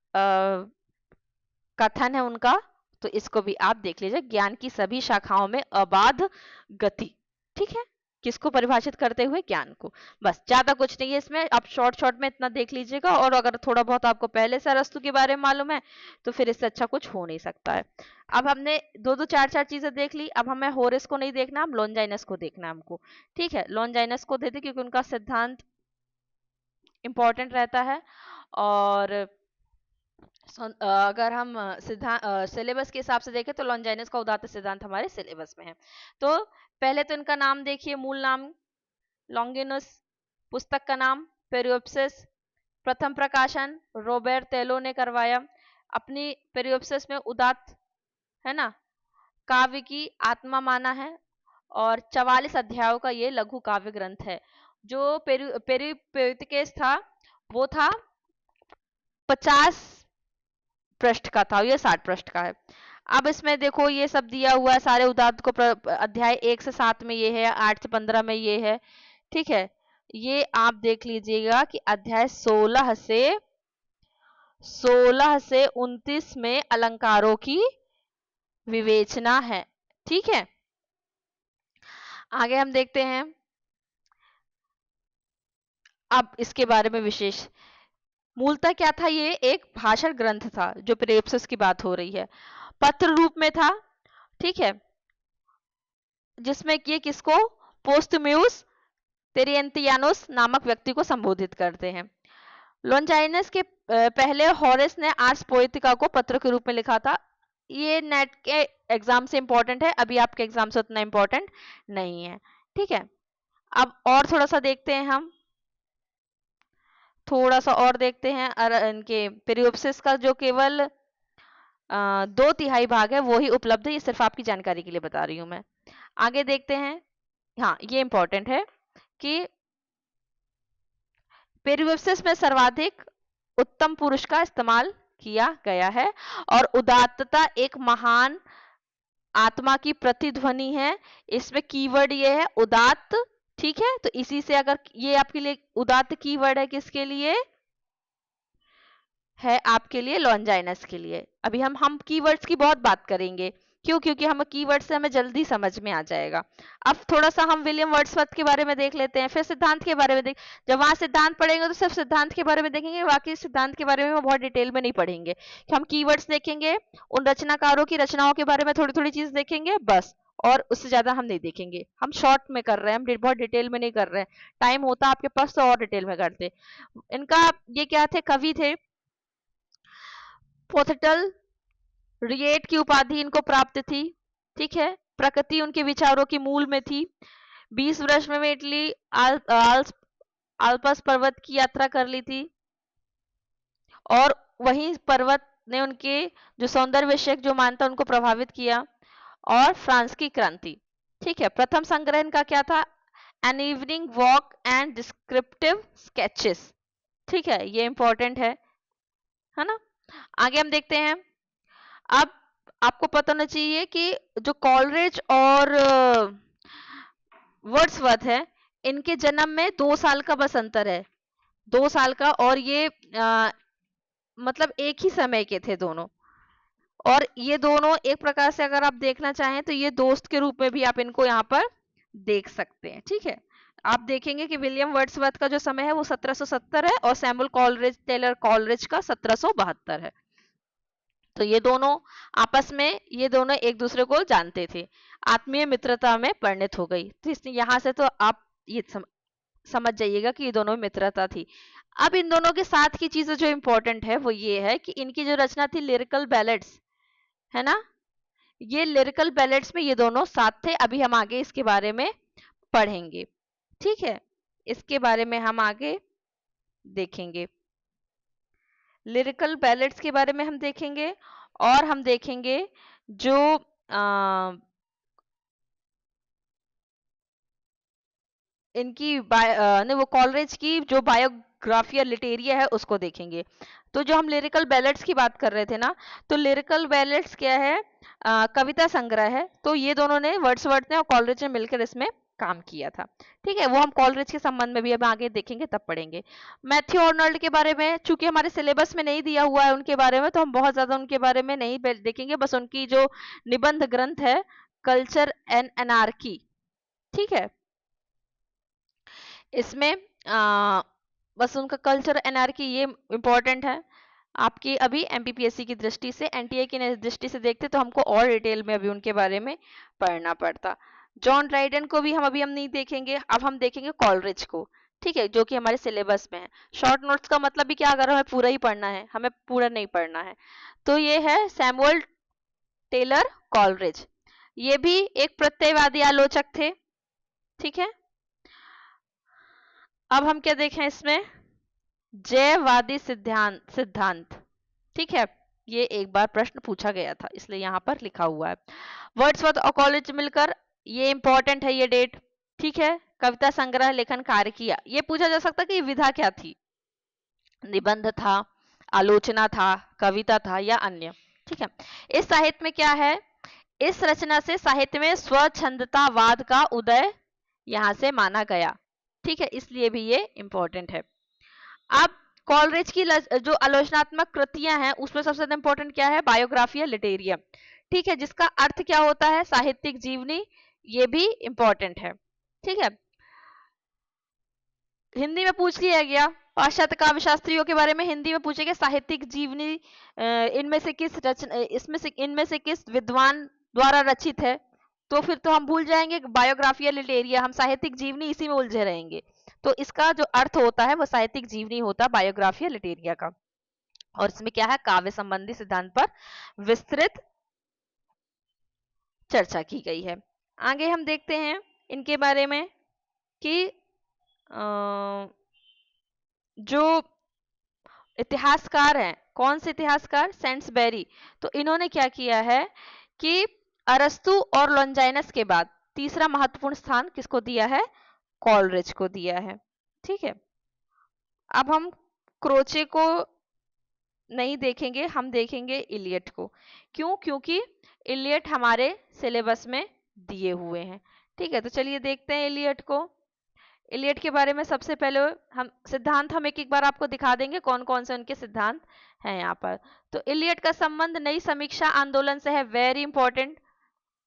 कथन है उनका, तो इसको भी आप देख लीजिए। ज्ञान की सभी शाखाओं में अबाध गति। ठीक है, किसको परिभाषित करते हुए, ज्ञान को। बस, ज्यादा कुछ नहीं है इसमें, आप शॉर्ट शॉर्ट में इतना देख लीजिएगा। और अगर थोड़ा बहुत आपको पहले से अरस्तु के बारे में मालूम है तो फिर इससे अच्छा कुछ हो नहीं सकता है। अब हमने दो दो चार चार चीजें देख ली, अब हमें होरेस को नहीं देखना, हम लॉन्जाइनस को देखना है हमको। ठीक है, लॉन्जाइनस को देते क्योंकि उनका सिद्धांत इंपॉर्टेंट रहता है। और अगर हम सिलेबस के हिसाब से देखें तो लॉन्जाइनस का उदात्त सिद्धांत हमारे सिलेबस में है। तो पहले तो इनका नाम देखिए, मूल नाम लॉन्गिनस, पुस्तक का नाम पेरियोप्सिस, प्रथम प्रकाशन रोबर्ट तेलो ने करवाया। अपनी पेरियोप्सिस में उदात्त है ना काव्य की आत्मा माना है। और 44 अध्यायों का ये लघु काव्य ग्रंथ है। जो पेरियोपेटिकेस था वो था 50 पृष्ठ का था, ये 60 पृष्ठ का है। अब इसमें देखो ये सब दिया हुआ है सारे उदात्त को, अध्याय 1 से 7 में ये है, 8 से 15 में ये है। ठीक है, ये आप देख लीजिएगा कि अध्याय 16 से 29 में अलंकारों की विवेचना है। ठीक है, आगे हम देखते हैं। अब इसके बारे में विशेष, मूलतः क्या था, ये एक भाषण ग्रंथ था जो पेरिप्सस की बात हो रही है, पत्र रूप में था। ठीक है, जिसमें ये किसको, पोस्टम्यूस टेरियंतियानुस नामक व्यक्ति को संबोधित करते हैं। लॉन्जाइनस के पहले हॉरेस ने आर्स पोएटिका को पत्र के रूप में लिखा था। ये नेट के एग्जाम से इंपॉर्टेंट है, अभी आपके एग्जाम से उतना इंपॉर्टेंट नहीं है। ठीक है, अब और थोड़ा सा देखते हैं हम, थोड़ा सा और देखते हैं। इनके पेरियोप्सिस का जो केवल 2/3 भाग है वो ही उपलब्ध है, ये सिर्फ आपकी जानकारी के लिए बता रही हूँ मैं। आगे देखते हैं। हाँ, ये इंपॉर्टेंट है कि पेरियोप्सिस में सर्वाधिक उत्तम पुरुष का इस्तेमाल किया गया है। और उदात्तता एक महान आत्मा की प्रतिध्वनि है। इसमें कीवर्ड ये है उदात्त, ठीक है। तो इसी से अगर ये आपके लिए उदात्त कीवर्ड है, किसके लिए है? आपके लिए, लॉन्जाइनस के लिए। अभी हम कीवर्ड्स की बहुत बात करेंगे। क्यों? क्योंकि हम कीवर्ड से हमें जल्दी समझ में आ जाएगा। अब थोड़ा सा हम विलियम वर्ड्सवर्थ के बारे में देख लेते हैं, फिर सिद्धांत के बारे में देख। जब वहां सिद्धांत पढ़ेंगे तो सिर्फ सिद्धांत के बारे में देखेंगे, बाकी सिद्धांत के बारे में बहुत डिटेल में नहीं पढ़ेंगे। कि हम कीवर्ड्स देखेंगे, उन रचनाकारों की रचनाओं के बारे में थोड़ी थोड़ी चीज देखेंगे बस, और उससे ज्यादा हम नहीं देखेंगे। हम शॉर्ट में कर रहे हैं, हम बहुत डिटेल में नहीं कर रहे हैं। टाइम होता आपके पास तो और डिटेल में करते। इनका ये क्या थे? कवि थे। पोथेटल रिएट की उपाधि इनको प्राप्त थी, ठीक है। प्रकृति उनके विचारों की मूल में थी। 20 वर्ष में वे इटली आल्पस पर्वत की यात्रा कर ली थी, और वही पर्वत ने उनके जो सौंदर्य विषयक जो मानता उनको प्रभावित किया। और फ्रांस की क्रांति, ठीक है। प्रथम संग्रह इनका क्या था? An evening walk and descriptive sketches, ठीक है। ये इंपॉर्टेंट है ना। आगे हम देखते हैं। अब आपको पता होना चाहिए कि जो कॉलरिज और वर्ड्सवर्थ है, इनके जन्म में 2 साल का बस अंतर है। 2 साल का। और ये मतलब एक ही समय के थे दोनों। और ये दोनों एक प्रकार से अगर आप देखना चाहें तो ये दोस्त के रूप में भी आप इनको यहाँ पर देख सकते हैं, ठीक है। आप देखेंगे कि विलियम वर्ड्सवर्थ का जो समय है वो 1770 है, और सैमुअल कॉलरिज टेलर कॉलरिज का 1772 है। तो ये दोनों आपस में, ये दोनों एक दूसरे को जानते थे। आत्मीय मित्रता में परिणत हो गई। तो इसलिए यहाँ से तो आप ये समझ जाइएगा कि ये दोनों में मित्रता थी। अब इन दोनों के साथ की चीजें जो इंपॉर्टेंट है वो ये है कि इनकी जो रचना थी लिरिकल बैलेड्स, है ना। ये लिरिकल बैलेड्स में ये दोनों साथ थे। अभी हम आगे इसके बारे में पढ़ेंगे, ठीक है। इसके बारे में हम आगे देखेंगे। लिरिकल बैलेड्स के बारे में हम देखेंगे, और हम देखेंगे जो इनकी नहीं, वो कॉलरिज की जो बायोग्राफिया लिटेरिया है उसको देखेंगे। तो जो हम लिरिकल बैलेड्स की बात कर रहे थे ना, तो लिरिकल बैलेड्स क्या है? कविता संग्रह है। तो ये दोनों ने, वर्ड्सवर्थ ने और कॉलरिज ने मिलकर इसमें काम किया था, ठीक है। वो हम कॉलरिज के संबंध में भी अब आगे देखेंगे, तब पढ़ेंगे। मैथ्यू आर्नल्ड के बारे में चूंकि हमारे सिलेबस में नहीं दिया हुआ है उनके बारे में, तो हम बहुत ज्यादा उनके बारे में नहीं देखेंगे। बस उनकी जो निबंध ग्रंथ है कल्चर एंड एनार्की, ठीक है। इसमें बस उनका कल्चर एनआरकी ये इंपॉर्टेंट है आपकी। अभी एमपीपीएससी की दृष्टि से, एनटीए की दृष्टि से देखते तो हमको और डिटेल में अभी उनके बारे में पढ़ना पड़ता। जॉन ड्राइडन को भी हम नहीं देखेंगे। अब हम देखेंगे कॉलरिज को, ठीक है, जो कि हमारे सिलेबस में है। शॉर्ट नोट्स का मतलब भी क्या? अगर हमें पूरा ही पढ़ना है, हमें पूरा नहीं पढ़ना है। तो ये है सैमुअल टेलर कॉलरिज। ये भी एक प्रत्ययवादी आलोचक थे, ठीक है। अब हम क्या देखें इसमें? जयवादी सिद्धांत, ठीक है। ये एक बार प्रश्न पूछा गया था, इसलिए यहाँ पर लिखा हुआ है। वर्ड्सवर्थ और कॉलेज मिलकर, ये इंपॉर्टेंट है ये डेट, ठीक है। कविता संग्रह लेखन कार्य किया। ये पूछा जा सकता कि विधा क्या थी? निबंध था, आलोचना था, कविता था, या अन्य, ठीक है। इस साहित्य में क्या है? इस रचना से साहित्य में स्वच्छंदतावाद का उदय यहाँ से माना गया, ठीक है। इसलिए भी ये इंपॉर्टेंट है। अब कॉलरिज की जो आलोचनात्मक कृतियां हैं उसमें सबसे ज्यादा इंपॉर्टेंट क्या है? बायोग्राफिया लिटेरिया, ठीक है, जिसका अर्थ क्या होता है? साहित्यिक जीवनी। ये भी इंपॉर्टेंट है, ठीक है। हिंदी में पूछ लिया गया, पाश्चात्य काव्य शास्त्रियों के बारे में हिंदी में पूछेगा साहित्यिक जीवनी इनमें से किस रचना, इनमें से किस विद्वान द्वारा रचित है? तो फिर तो हम भूल जाएंगे बायोग्राफिया लिटेरिया, हम साहित्यिक जीवनी इसी में उलझे रहेंगे। तो इसका जो अर्थ होता है वो साहित्यिक जीवनी होता है, बायोग्राफिया लिटेरिया का। और इसमें क्या है? काव्य संबंधी सिद्धांत पर विस्तृत चर्चा की गई है। आगे हम देखते हैं इनके बारे में कि जो इतिहासकार हैं, कौन से इतिहासकार? सेंट्सबेरी। तो इन्होंने क्या किया है कि अरस्तु और लॉन्जाइनस के बाद तीसरा महत्वपूर्ण स्थान किसको दिया है? कॉलरिज को दिया है, ठीक है। अब हम क्रोचे को नहीं देखेंगे, हम देखेंगे इलियट को। क्यों? क्योंकि इलियट हमारे सिलेबस में दिए हुए हैं। ठीक है, तो चलिए देखते हैं इलियट को। इलियट के बारे में सबसे पहले हम सिद्धांत हम एक एक बार आपको दिखा देंगे कौन कौन से उनके सिद्धांत हैं यहाँ पर। तो इलियट का संबंध नई समीक्षा आंदोलन से है, वेरी इंपॉर्टेंट।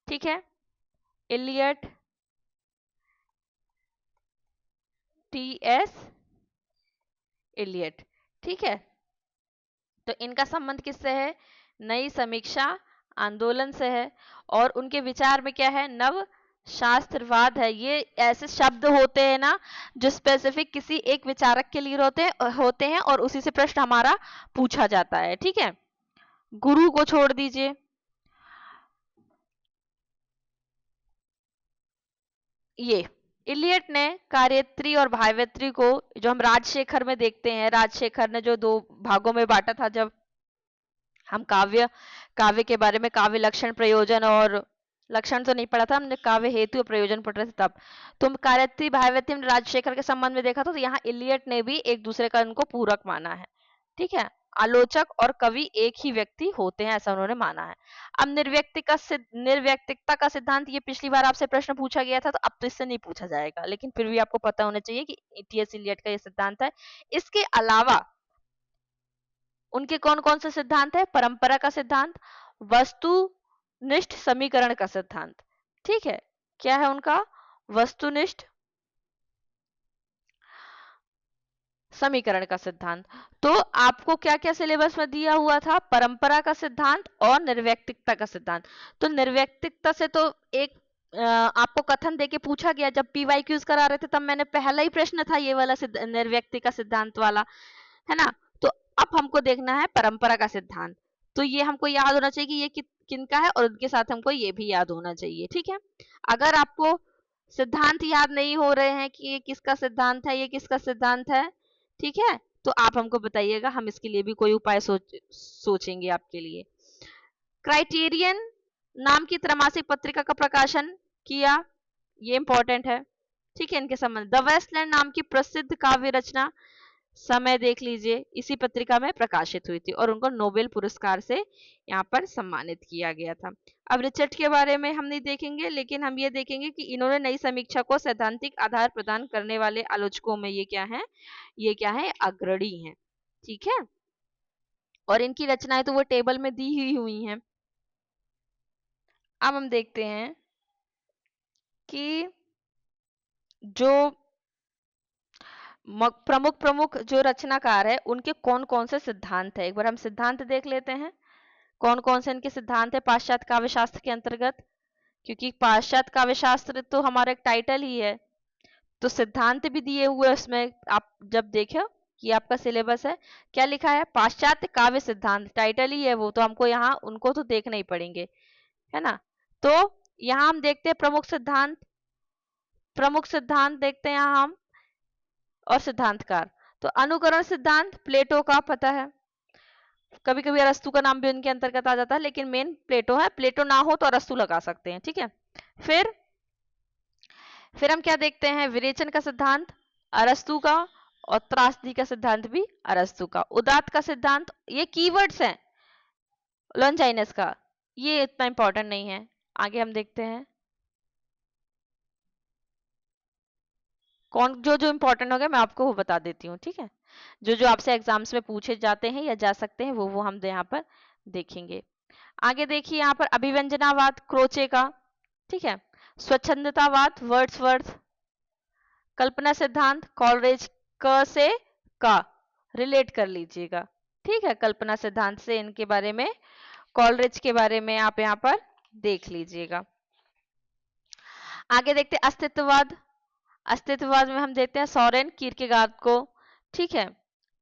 ठीक है, इलियट टीएस इलियट। ठीक है, तो इनका संबंध किससे है? नई समीक्षा आंदोलन से है। और उनके विचार में क्या है? नव शास्त्रवाद है। ये ऐसे शब्द होते हैं ना जो स्पेसिफिक किसी एक विचारक के लिए होते हैं और उसी से प्रश्न हमारा पूछा जाता है। ठीक है, गुरु को छोड़ दीजिए। ये इलियट ने कार्यत्री और भाइवेत्री को, जो हम राजशेखर में देखते हैं, राजशेखर ने जो दो भागों में बांटा था, जब हम काव्य काव्य के बारे में काव्य लक्षण प्रयोजन और लक्षण तो नहीं पढ़ा था हमने, काव्य हेतु और प्रयोजन पढ़ रहे थे तब। तुम कार्यत्री भाइवेत्री ने राजशेखर के संबंध में देखा था, तो यहाँ इलियट ने भी एक दूसरे का उनको पूरक माना है। ठीक है, आलोचक और कवि एक ही व्यक्ति होते हैं, ऐसा उन्होंने माना है। अब निर्व्यक्तिकता का सिद्धांत, ये पिछली बार आपसे प्रश्न पूछा गया था, तो अब तो इससे नहीं पूछा जाएगा, लेकिन फिर भी आपको पता होना चाहिए कि टीएस इलियट का ये सिद्धांत है। इसके अलावा उनके कौन कौन से सिद्धांत है? परंपरा का सिद्धांत, वस्तुनिष्ठ समीकरण का सिद्धांत। ठीक है, क्या है उनका? वस्तुनिष्ठ समीकरण का सिद्धांत। तो आपको क्या क्या सिलेबस में दिया हुआ था? परंपरा का सिद्धांत और निर्व्यक्तिकता का सिद्धांत। तो निर्व्यक्तिकता से तो एक आपको कथन देके पूछा गया, जब पीवाईक्यूज करा रहे थे तब मैंने पहला ही प्रश्न था ये वाला निर्व्यक्ति का सिद्धांत वाला, है ना। तो अब हमको देखना है परंपरा का सिद्धांत। तो ये हमको याद होना चाहिए कि ये किनका है, और उनके साथ हमको ये भी याद होना चाहिए। ठीक है, अगर आपको सिद्धांत याद नहीं हो रहे हैं कि ये किसका सिद्धांत है, ये किसका सिद्धांत है, ठीक है, तो आप हमको बताइएगा, हम इसके लिए भी कोई उपाय सोचेंगे आपके लिए। क्राइटेरियन नाम की त्रैमासिक पत्रिका का प्रकाशन किया, ये इंपॉर्टेंट है। ठीक है, इनके संबंध। द वेस्टलैंड नाम की प्रसिद्ध काव्य रचना, समय देख लीजिए, इसी पत्रिका में प्रकाशित हुई थी और उनको नोबेल पुरस्कार से यहाँ पर सम्मानित किया गया था। अब रिचर्ड के बारे में हम नहीं देखेंगे, लेकिन हम ये देखेंगे कि इन्होंने नई समीक्षा को सैद्धांतिक आधार प्रदान करने वाले आलोचकों में ये क्या है? अग्रणी है। ठीक है, और इनकी रचनाएं तो वो टेबल में दी हुई हैं। अब हम देखते हैं कि जो प्रमुख प्रमुख जो रचनाकार है उनके कौन कौन से सिद्धांत है। एक बार हम सिद्धांत देख लेते हैं, कौन कौन से इनके सिद्धांत है पाश्चात्य काव्य शास्त्र के अंतर्गत। क्योंकि पाश्चात्य काव्य शास्त्र तो हमारा एक टाइटल ही है, तो सिद्धांत भी दिए हुए उसमें। आप जब देखो कि आपका सिलेबस है, क्या लिखा है? पाश्चात्य काव्य सिद्धांत, टाइटल ही है वो, तो हमको यहाँ उनको तो देखना ही पड़ेंगे, है ना। तो यहाँ हम देखते हैं प्रमुख सिद्धांत देखते हैं यहाँ हम, और सिद्धांतकार। तो अनुकरण सिद्धांत प्लेटो का, पता है, कभी कभी अरस्तु का नाम भी उनके अंतर्गत आ जाता है, लेकिन मेन प्लेटो है। प्लेटो ना हो तो अरस्तु लगा सकते हैं। ठीक है, फिर हम क्या देखते हैं? विरेचन का सिद्धांत अरस्तु का, और त्रासदी का सिद्धांत भी अरस्तु का। उदात्त का सिद्धांत, ये कीवर्ड्स हैं, लॉन्जाइनस का, ये इतना इंपॉर्टेंट नहीं है। आगे हम देखते हैं कौन जो जो इंपॉर्टेंट हो गया, मैं आपको वो बता देती हूँ। ठीक है, जो जो आपसे एग्जाम्स में पूछे जाते हैं या जा सकते हैं, वो हम यहाँ पर देखेंगे। आगे देखिए यहाँ पर अभिव्यंजनावाद क्रोचे का। ठीक है, स्वच्छंदतावाद वर्ड्सवर्थ, कल्पना सिद्धांत कॉलरेज क से का रिलेट कर लीजिएगा। ठीक है, कल्पना सिद्धांत से इनके बारे में, कॉलरेज के बारे में आप यहाँ पर देख लीजिएगा। आगे देखते हैं अस्तित्ववाद। अस्तित्ववाद में हम देखते हैं सोरेन कीरकेगार्ड को। ठीक है,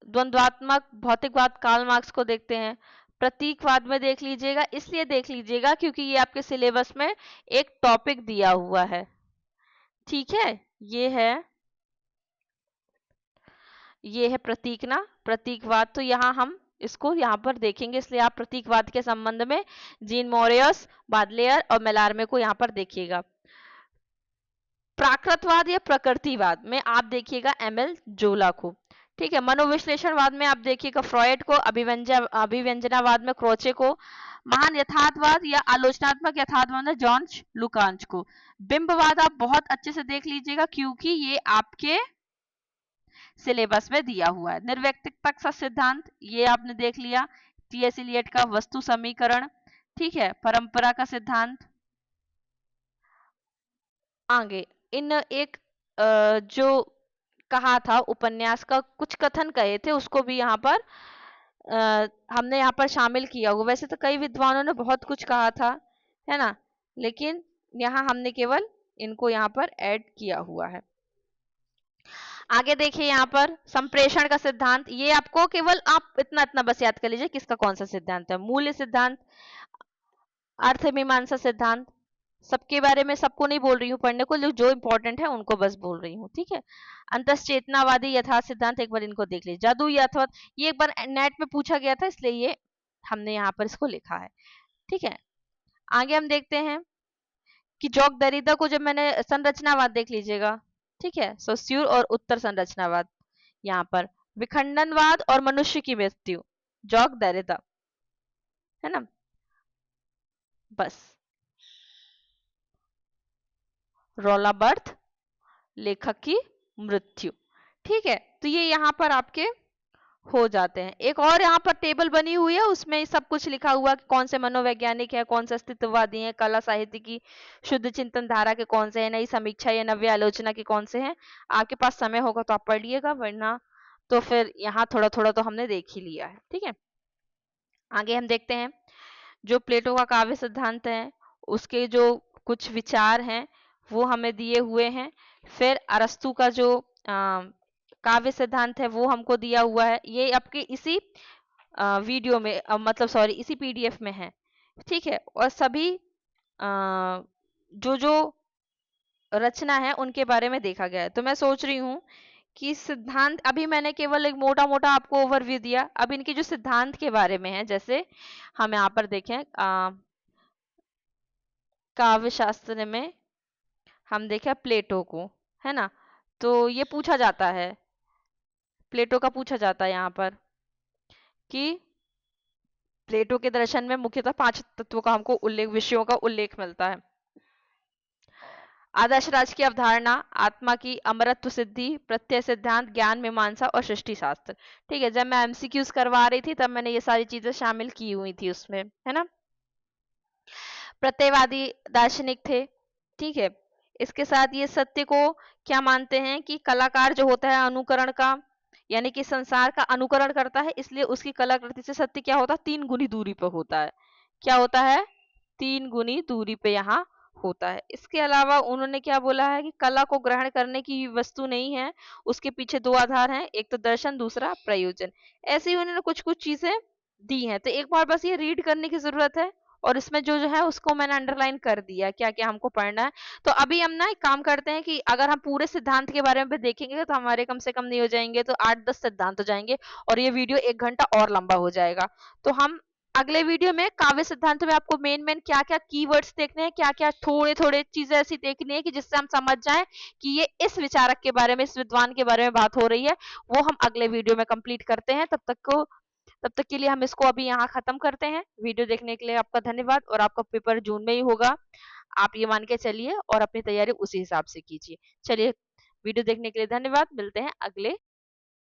द्वंद्वात्मक भौतिकवाद कार्ल मार्क्स को देखते हैं। प्रतीकवाद में देख लीजिएगा, इसलिए देख लीजिएगा क्योंकि ये आपके सिलेबस में एक टॉपिक दिया हुआ है। ठीक है, ये है प्रतीकवाद। तो यहाँ हम इसको यहाँ पर देखेंगे, इसलिए आप प्रतीकवाद के संबंध में जीन मोरियस, बादलेयर और मेलार्मे को यहाँ पर देखिएगा। प्राकृतवाद या प्रकृतिवाद में आप देखिएगा एमएल जोला को। ठीक है। मनोविश्लेषणवाद में आप देखिएगा फ्रॉयड को, अभिव्यंजनावाद में क्रोचे को, महान यथार्थवाद या आलोचनात्मक यथार्थवाद में जॉन लुकांच को। बिंबवाद आप बहुत अच्छे से देख लीजिएगा क्योंकि ये आपके सिलेबस में दिया हुआ है। निर्व्यक्तिक सिद्धांत ये आपने देख लिया, टीएस इलियट का वस्तु समीकरण। ठीक है। परंपरा का सिद्धांत। आगे इन एक जो कहा था उपन्यास का कुछ कथन कहे थे उसको भी यहाँ पर हमने यहाँ पर शामिल किया हुआ। वैसे तो कई विद्वानों ने बहुत कुछ कहा था, है ना, लेकिन यहाँ हमने केवल इनको यहाँ पर ऐड किया हुआ है। आगे देखिए यहाँ पर संप्रेषण का सिद्धांत, ये आपको केवल आप इतना इतना बस याद कर लीजिए किसका कौन सा सिद्धांत है। मूल्य सिद्धांत, अर्थ मीमांसा सिद्धांत, सबके बारे में सबको नहीं बोल रही हूँ पढ़ने को, जो इंपॉर्टेंट है उनको बस बोल रही हूँ। ठीक है। अंतश्चेतनावादी यथार्थ सिद्धांत एक बार इनको देख लीजिए। जादू यथार्थ ये एक बार नेट में पूछा गया था इसलिए ये हमने यहाँ पर इसको लिखा है। ठीक है। आगे हम देखते हैं कि जॉक दरिदा को जब मैंने संरचनावाद देख लीजिएगा। ठीक है। सोस्यूर और उत्तर संरचनावाद, यहाँ पर विखंडनवाद और मनुष्य की मृत्यु, जॉक दरिदा, है ना। बस रोला बर्थ, लेखक की मृत्यु। ठीक है। तो ये यहाँ पर आपके हो जाते हैं। एक और यहाँ पर टेबल बनी हुई है उसमें सब कुछ लिखा हुआ कि कौन से मनोवैज्ञानिक है, कौन से अस्तित्ववादी हैं, कला साहित्य की शुद्ध चिंतन धारा के कौन से हैं, नई समीक्षा या नव्य आलोचना के कौन से हैं। आपके पास समय होगा तो आप पढ़िएगा, वरना तो फिर यहाँ थोड़ा थोड़ा तो हमने देख ही लिया है। ठीक है। आगे हम देखते हैं जो प्लेटो का काव्य सिद्धांत है उसके जो कुछ विचार हैं वो हमें दिए हुए हैं। फिर अरस्तु का जो काव्य सिद्धांत है वो हमको दिया हुआ है, ये आपके इसी वीडियो में मतलब सॉरी इसी पीडीएफ में है। ठीक है। और सभी जो जो रचना है उनके बारे में देखा गया है। तो मैं सोच रही हूँ कि सिद्धांत अभी मैंने केवल एक मोटा मोटा आपको ओवरव्यू दिया, अब इनके जो सिद्धांत के बारे में है, जैसे हम यहाँ पर देखें काव्य शास्त्र में हम देखें प्लेटो को, है ना, तो ये पूछा जाता है, प्लेटो का पूछा जाता है यहाँ पर कि प्लेटो के दर्शन में मुख्यतः 5 तत्वों का हमको विषयों का उल्लेख मिलता है। आदर्श राज की अवधारणा, आत्मा की अमरत्व सिद्धि, प्रत्यय सिद्धांत, ज्ञान मीमांसा और सृष्टि शास्त्र। ठीक है। जब मैं एमसीक्यूज करवा रही थी तब मैंने ये सारी चीजें शामिल की हुई थी उसमें, है ना। प्रत्ययवादी दार्शनिक थे। ठीक है। इसके साथ ये सत्य को क्या मानते हैं कि कलाकार जो होता है अनुकरण का, यानी कि संसार का अनुकरण करता है, इसलिए उसकी कलाकृति से सत्य क्या होता है, 3 गुनी दूरी पर होता है। क्या होता है, 3 गुनी दूरी पे यहाँ होता है। इसके अलावा उन्होंने क्या बोला है कि कला को ग्रहण करने की वस्तु नहीं है, उसके पीछे 2 आधार हैं, एक तो दर्शन, दूसरा प्रयोजन। ऐसे ही उन्होंने कुछ कुछ चीजें दी हैं, तो एक बार बस ये रीड करने की जरूरत है। और इसमें जो जो है उसको मैंने अंडरलाइन कर दिया क्या क्या हमको पढ़ना है। तो अभी हम ना एक काम करते हैं कि अगर हम पूरे सिद्धांत के बारे में देखेंगे तो हमारे कम से कम नहीं हो जाएंगे तो 8-10 सिद्धांत हो जाएंगे और ये वीडियो 1 घंटा और लंबा हो जाएगा। तो हम अगले वीडियो में काव्य सिद्धांत में आपको मेन मेन क्या क्या कीवर्ड्स देखने हैं, क्या क्या थोड़े थोड़े चीजें ऐसी देखनी है कि जिससे हम समझ जाएं कि ये इस विचारक के बारे में, इस विद्वान के बारे में बात हो रही है, वो हम अगले वीडियो में कंप्लीट करते हैं। तब तक के लिए हम इसको अभी यहाँ खत्म करते हैं। वीडियो देखने के लिए आपका धन्यवाद। और आपका पेपर जून में ही होगा, आप ये मान के चलिए और अपनी तैयारी उसी हिसाब से कीजिए। चलिए, वीडियो देखने के लिए धन्यवाद। मिलते हैं अगले